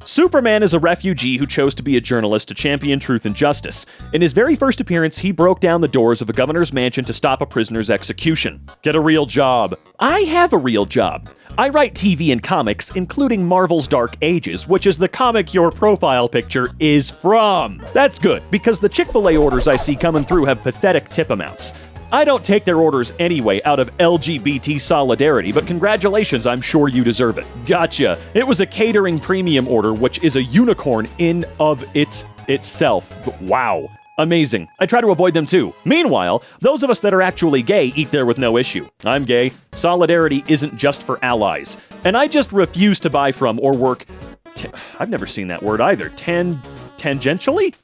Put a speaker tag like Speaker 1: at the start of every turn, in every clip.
Speaker 1: Superman is a refugee who chose to be a journalist to champion truth and justice. In his very first appearance, he broke down the doors of a governor's mansion to stop a prisoner's execution. Get a real job. I have a real job. I write TV and comics, including Marvel's Dark Ages, which is the comic your profile picture is from. That's good, because the Chick-fil-A orders I see coming through have pathetic tip amounts. I don't take their orders anyway out of LGBT solidarity, but congratulations, I'm sure you deserve it. Gotcha. It was a catering premium order, which is a unicorn in of itself. Wow. Amazing. I try to avoid them too. Meanwhile, those of us that are actually gay eat there with no issue. I'm gay. Solidarity isn't just for allies. And I just refuse to buy from or work... I've never seen that word either. Tangentially?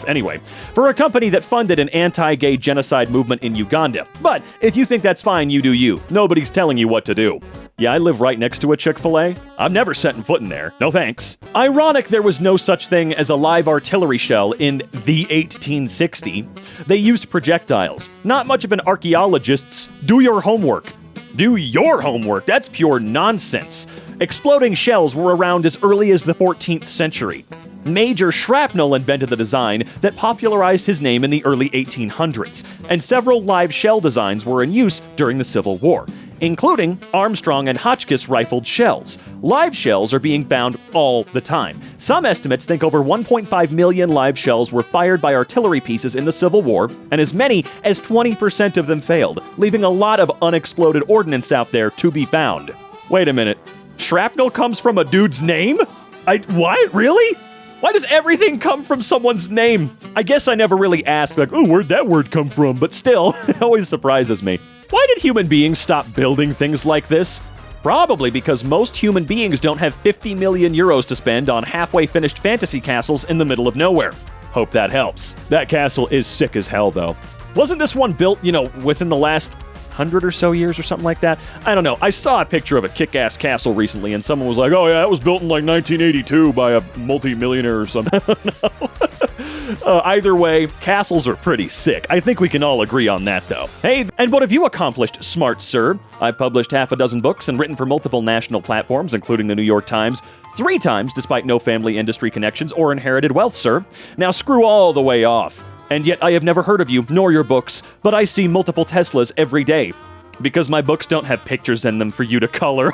Speaker 1: Anyway, for a company that funded an anti-gay genocide movement in Uganda. But if you think that's fine, you do you. Nobody's telling you what to do. Yeah, I live right next to a Chick-fil-A. I'm never setting foot in there. No thanks. Ironic there was no such thing as a live artillery shell in the 1860. They used projectiles. Not much of an archaeologist's do your homework. Do your homework. That's pure nonsense. Exploding shells were around as early as the 14th century. Major Shrapnel invented the design that popularized his name in the early 1800s, and several live shell designs were in use during the Civil War, including Armstrong and Hotchkiss rifled shells. Live shells are being found all the time. Some estimates think over 1.5 million live shells were fired by artillery pieces in the Civil War, and as many as 20% of them failed, leaving a lot of unexploded ordnance out there to be found. Wait a minute. Shrapnel comes from a dude's name? What? Really? Why does everything come from someone's name? I guess I never really asked, like, oh, where'd that word come from? But still, it always surprises me. Why did human beings stop building things like this? Probably because most human beings don't have 50 million euros to spend on halfway finished fantasy castles in the middle of nowhere. Hope that helps. That castle is sick as hell, though. Wasn't this one built, within the last 100 or so years or something like that? I don't know. I saw a picture of a kick-ass castle recently, and someone was like, oh yeah, it was built in like 1982 by a multi-millionaire or something. I don't know. Either way, castles are pretty sick. I think we can all agree on that, though. Hey, and what have you accomplished, smart sir? I've published half a dozen books and written for multiple national platforms, including the New York Times, 3 times despite no family industry connections or inherited wealth, sir. Now screw all the way off. And yet I have never heard of you, nor your books, but I see multiple Teslas every day. Because my books don't have pictures in them for you to color.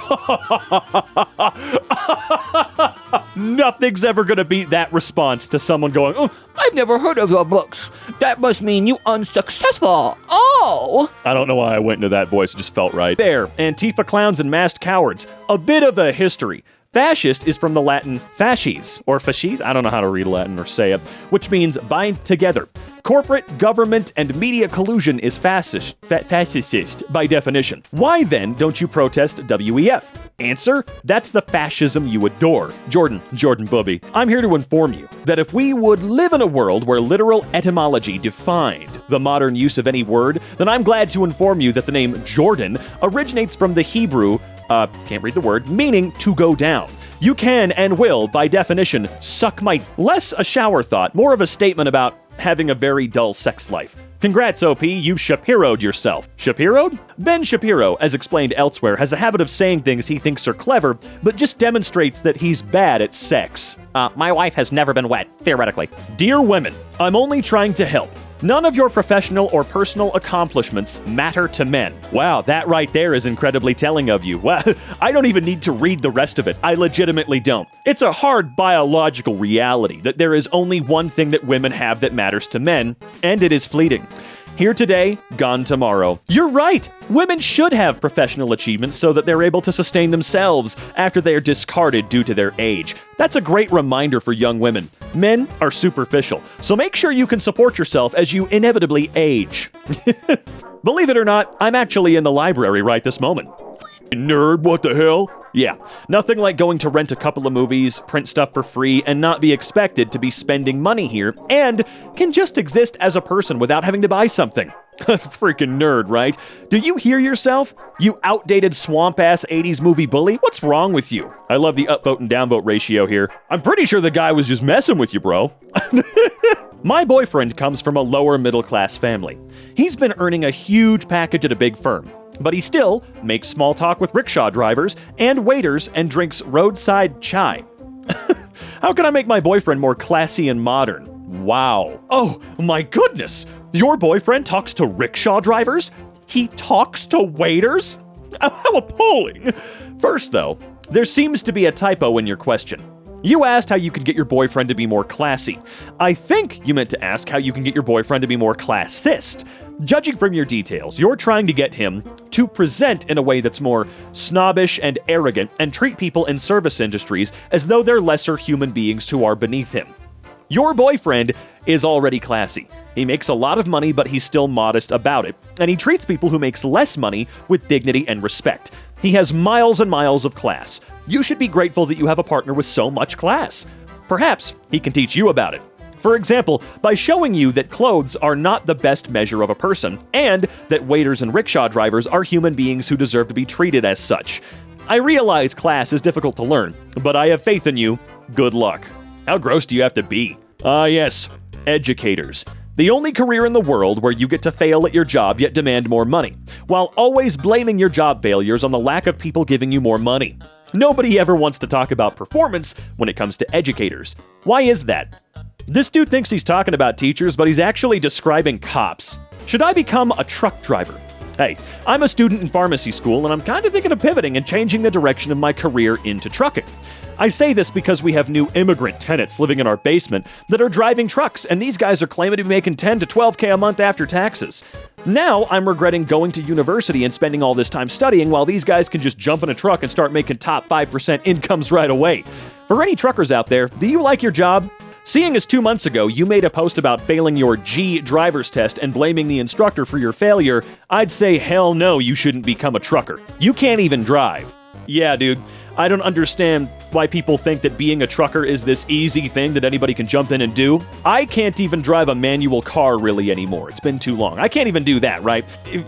Speaker 1: Nothing's ever gonna beat that response to someone going, oh, I've never heard of your books. That must mean you unsuccessful. Oh! I don't know why I went into that voice, it just felt right. There, Antifa clowns and masked cowards. A bit of a history. Fascist is from the Latin fasces, or fasces, I don't know how to read Latin or say it, which means bind together. Corporate, government, and media collusion is fascist by definition. Why then don't you protest WEF? Answer, that's the fascism you adore. Jordan Booby, I'm here to inform you that if we would live in a world where literal etymology defined the modern use of any word, then I'm glad to inform you that the name Jordan originates from the Hebrew can't read the word, meaning to go down. You can and will, by definition, suck my... Less a shower thought, more of a statement about having a very dull sex life. Congrats, OP, you've Shapiro'd yourself. Shapiro'd? Ben Shapiro, as explained elsewhere, has a habit of saying things he thinks are clever, but just demonstrates that he's bad at sex. My wife has never been wet, theoretically. Dear women, I'm only trying to help. None of your professional or personal accomplishments matter to men. Wow, that right there is incredibly telling of you. Well, I don't even need to read the rest of it. I legitimately don't. It's a hard biological reality that there is only one thing that women have that matters to men, and it is fleeting. Here today, gone tomorrow. You're right! Women should have professional achievements so that they're able to sustain themselves after they are discarded due to their age. That's a great reminder for young women. Men are superficial, so make sure you can support yourself as you inevitably age. Believe it or not, I'm actually in the library right this moment. Nerd, what the hell? Yeah, nothing like going to rent a couple of movies, print stuff for free, and not be expected to be spending money here, and can just exist as a person without having to buy something. Freaking nerd, right? Do you hear yourself? You outdated swamp-ass 80s movie bully? What's wrong with you? I love the upvote and downvote ratio here. I'm pretty sure the guy was just messing with you, bro. My boyfriend comes from a lower middle-class family. He's been earning a huge package at a big firm, but he still makes small talk with rickshaw drivers and waiters and drinks roadside chai. How can I make my boyfriend more classy and modern? Wow. Oh, my goodness. Your boyfriend talks to rickshaw drivers? He talks to waiters? How appalling. First, though, there seems to be a typo in your question. You asked how you could get your boyfriend to be more classy. I think you meant to ask how you can get your boyfriend to be more classist. Judging from your details, you're trying to get him to present in a way that's more snobbish and arrogant and treat people in service industries as though they're lesser human beings who are beneath him. Your boyfriend is already classy. He makes a lot of money, but he's still modest about it, and he treats people who makes less money with dignity and respect. He has miles and miles of class. You should be grateful that you have a partner with so much class. Perhaps he can teach you about it. For example, by showing you that clothes are not the best measure of a person, and that waiters and rickshaw drivers are human beings who deserve to be treated as such. I realize class is difficult to learn, but I have faith in you. Good luck. How gross do you have to be? Yes, educators. The only career in the world where you get to fail at your job yet demand more money, while always blaming your job failures on the lack of people giving you more money. Nobody ever wants to talk about performance when it comes to educators. Why is that? This dude thinks he's talking about teachers, but he's actually describing cops. Should I become a truck driver? Hey, I'm a student in pharmacy school, and I'm kind of thinking of pivoting and changing the direction of my career into trucking. I say this because we have new immigrant tenants living in our basement that are driving trucks, and these guys are claiming to be making $10 to $12K a month after taxes. Now I'm regretting going to university and spending all this time studying while these guys can just jump in a truck and start making top 5% incomes right away. For any truckers out there, do you like your job? Seeing as 2 months ago you made a post about failing your G driver's test and blaming the instructor for your failure, I'd say hell no, you shouldn't become a trucker. You can't even drive. Yeah, dude. I don't understand why people think that being a trucker is this easy thing that anybody can jump in and do. I can't even drive a manual car really anymore. It's been too long. I can't even do that, right?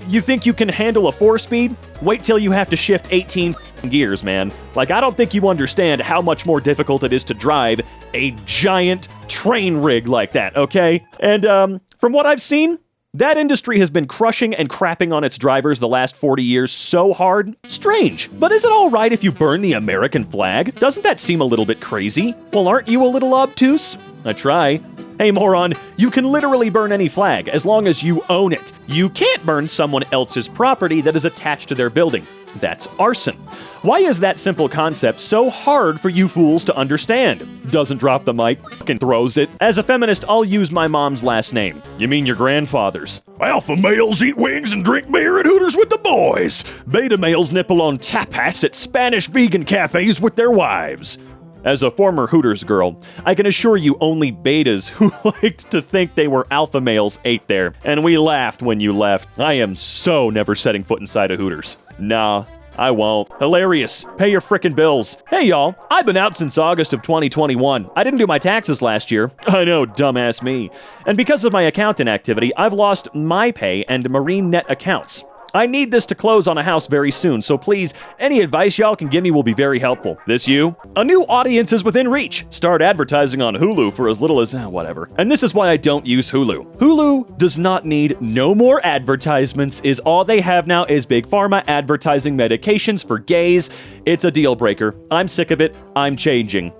Speaker 1: You think you can handle a 4-speed? Wait till you have to shift 18 gears, man. Like, I don't think you understand how much more difficult it is to drive a giant train rig like that, okay? And, from what I've seen, that industry has been crushing and crapping on its drivers the last 40 years so hard. Strange, but is it all right if you burn the American flag? Doesn't that seem a little bit crazy? Well, aren't you a little obtuse? I try. Hey, moron, you can literally burn any flag as long as you own it. You can't burn someone else's property that is attached to their building. That's arson. Why is that simple concept so hard for you fools to understand? Doesn't drop the mic, fucking throws it. As a feminist, I'll use my mom's last name. You mean your grandfather's. Alpha males eat wings and drink beer at Hooters with the boys. Beta males nipple on tapas at Spanish vegan cafes with their wives. As a former Hooters girl, I can assure you only betas who liked to think they were alpha males ate there, and we laughed when you left. I am so never setting foot inside a Hooters. Nah, I won't. Hilarious. Pay your frickin' bills. Hey y'all, I've been out since August of 2021. I didn't do my taxes last year. I know, dumbass me. And because of my accountant activity, I've lost MyPay and MarineNet accounts. I need this to close on a house very soon, so please, any advice y'all can give me will be very helpful. This you? A new audience is within reach. Start advertising on Hulu for as little as, whatever. And this is why I don't use Hulu. Hulu does not need no more advertisements, is all they have now is Big Pharma advertising medications for gays. It's a deal breaker. I'm sick of it. I'm changing.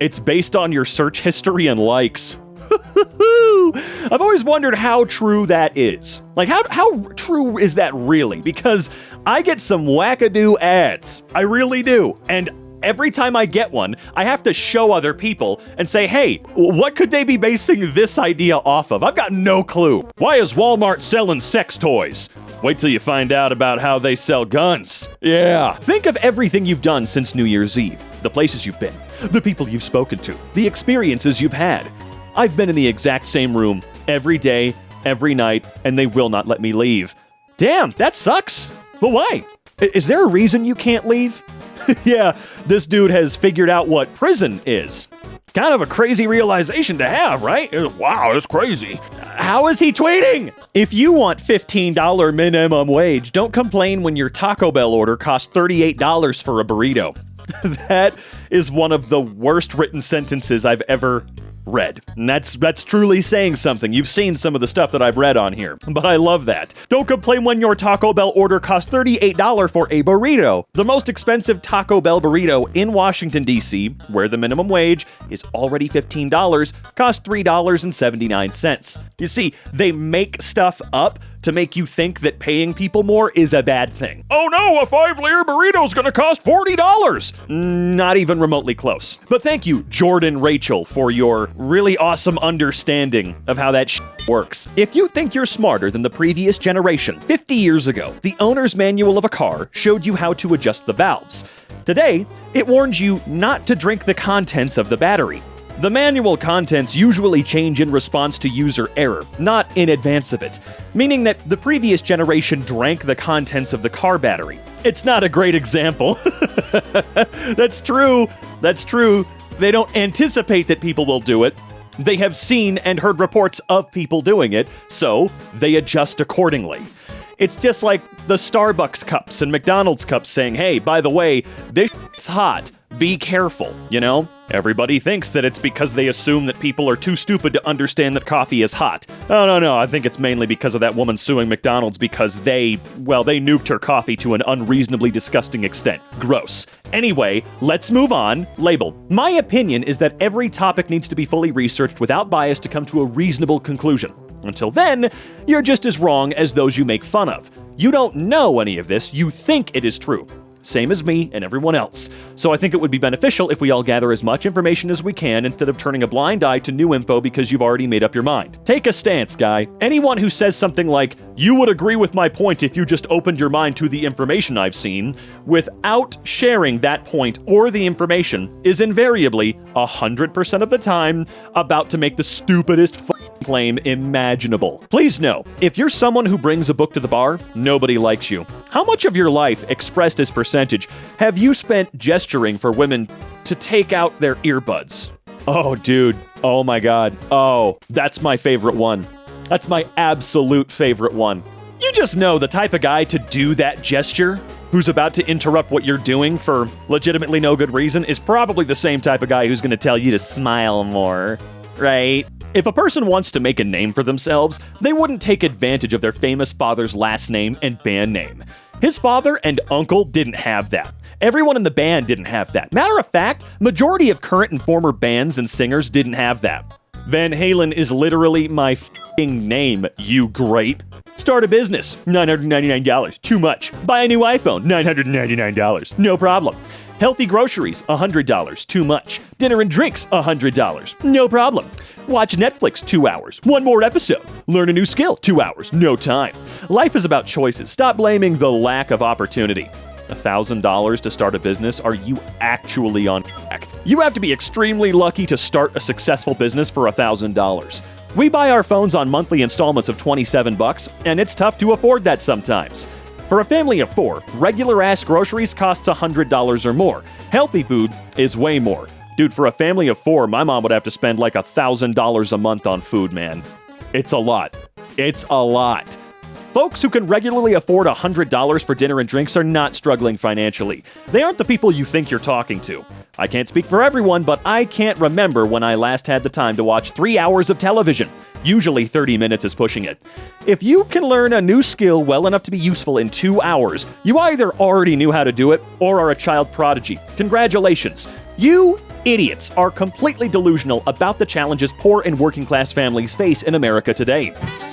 Speaker 1: It's based on your search history and likes. I've always wondered how true that is. Like, how true is that really? Because I get some wackadoo ads. I really do. And every time I get one, I have to show other people and say, hey, what could they be basing this idea off of? I've got no clue. Why is Walmart selling sex toys? Wait till you find out about how they sell guns. Yeah. Think of everything you've done since New Year's Eve. The places you've been. The people you've spoken to. The experiences you've had. I've been in the exact same room every day, every night, and they will not let me leave. Damn, that sucks. But why? Is there a reason you can't leave? Yeah, this dude has figured out what prison is. Kind of a crazy realization to have, right? Wow, it's crazy. How is he tweeting? If you want $15 minimum wage, don't complain when your Taco Bell order costs $38 for a burrito. That is one of the worst written sentences I've ever read. And that's truly saying something. You've seen some of the stuff that I've read on here, but I love that. Don't complain when your Taco Bell order costs $38 for a burrito. The most expensive Taco Bell burrito in Washington, D.C., where the minimum wage is already $15, costs $3.79. You see, they make stuff up to make you think that paying people more is a bad thing. Oh no, a 5-layer burrito's gonna cost $40! Not even remotely close. But thank you, Jordan Rachel, for your really awesome understanding of how that works. If you think you're smarter than the previous generation, 50 years ago, the owner's manual of a car showed you how to adjust the valves. Today, it warns you not to drink the contents of the battery. The manual contents usually change in response to user error, not in advance of it, meaning that the previous generation drank the contents of the car battery. It's not a great example. That's true. They don't anticipate that people will do it. They have seen and heard reports of people doing it, so they adjust accordingly. It's just like the Starbucks cups and McDonald's cups saying, hey, by the way, this shit's hot. Be careful, you know? Everybody thinks that it's because they assume that people are too stupid to understand that coffee is hot. Oh, no, I think it's mainly because of that woman suing McDonald's because they nuked her coffee to an unreasonably disgusting extent. Gross. Anyway, let's move on. Label. My opinion is that every topic needs to be fully researched without bias to come to a reasonable conclusion. Until then, you're just as wrong as those you make fun of. You don't know any of this, you think it is true. Same as me and everyone else. So I think it would be beneficial if we all gather as much information as we can instead of turning a blind eye to new info because you've already made up your mind. Take a stance, guy. Anyone who says something like, you would agree with my point if you just opened your mind to the information I've seen, without sharing that point or the information, is invariably, 100% of the time, about to make the stupidest claim imaginable. Please know, if you're someone who brings a book to the bar, nobody likes you. How much of your life, expressed as percentage, have you spent gesturing for women to take out their earbuds? Oh, dude. Oh my God. Oh, that's my favorite one. That's my absolute favorite one. You just know the type of guy to do that gesture, who's about to interrupt what you're doing for legitimately no good reason, is probably the same type of guy who's going to tell you to smile more, right? If a person wants to make a name for themselves, they wouldn't take advantage of their famous father's last name and band name. His father and uncle didn't have that. Everyone in the band didn't have that. Matter of fact, majority of current and former bands and singers didn't have that. Van Halen is literally my f***ing name, you grape. Start a business, $999, too much. Buy a new iPhone, $999, no problem. Healthy groceries, $100, too much. Dinner and drinks, $100, no problem. Watch Netflix, 2 hours. One more episode. Learn a new skill, 2 hours. No time. Life is about choices. Stop blaming the lack of opportunity. $1,000 to start a business? Are you actually on track? You have to be extremely lucky to start a successful business for $1,000. We buy our phones on monthly installments of $27, and it's tough to afford that sometimes. For a family of 4, regular-ass groceries costs $100 or more. Healthy food is way more. Dude, for a family of 4, my mom would have to spend like $1,000 a month on food, man. It's a lot. It's a lot. Folks who can regularly afford $100 for dinner and drinks are not struggling financially. They aren't the people you think you're talking to. I can't speak for everyone, but I can't remember when I last had the time to watch 3 hours of television. Usually 30 minutes is pushing it. If you can learn a new skill well enough to be useful in 2 hours, you either already knew how to do it or are a child prodigy. Congratulations. You idiots are completely delusional about the challenges poor and working class families face in America today.